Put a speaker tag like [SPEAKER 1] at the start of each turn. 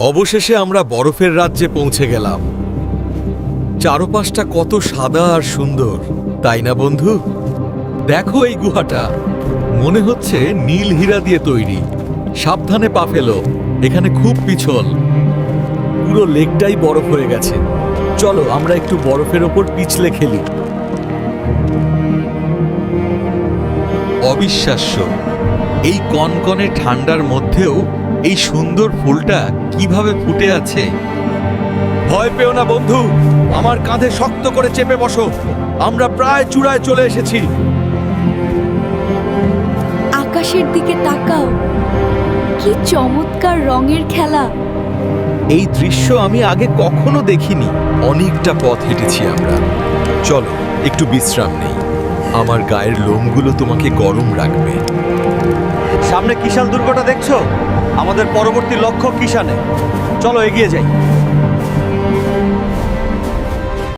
[SPEAKER 1] অবশেষে আমরা বরফের রাজ্যে পৌঁছে গেলাম। চারপাশটা কত সাদা আর সুন্দর, তাই না বন্ধু? দেখো এই গুহাটা, মনে হচ্ছে নীল হীরা দিয়ে তৈরি। সাবধানে পা ফেলো, এখানে খুব পিছল। পুরো লেকটাই বরফ হয়ে গেছে। চলো আমরা একটু বরফের ওপর পিছলে খেলি। অবিশ্বাস্য, এই কনকনে ঠান্ডার মধ্যেও এই সুন্দর ফুলটা কিভাবে ফুটে আছে। ভয় পেও না বন্ধু, আমার কাঁধে শক্ত করে চেপে বসো। আমরা প্রায় চূড়ায় চলে এসেছি।
[SPEAKER 2] আকাশের দিকে তাকাও, কি চমৎকার রঙের খেলা।
[SPEAKER 1] এই দৃশ্য আমি আগে কখনো দেখিনি। অনেকটা পথ হেঁটেছি আমরা। চলো একটু বিশ্রাম নেই, আমার গায়ের লোমগুলো তোমাকে গরম রাখবে।
[SPEAKER 3] সামনে কিষান দুর্গটা দেখছো? আমাদের পরবর্তী লক্ষ্য কিষানে। চলো এগিয়ে যাই।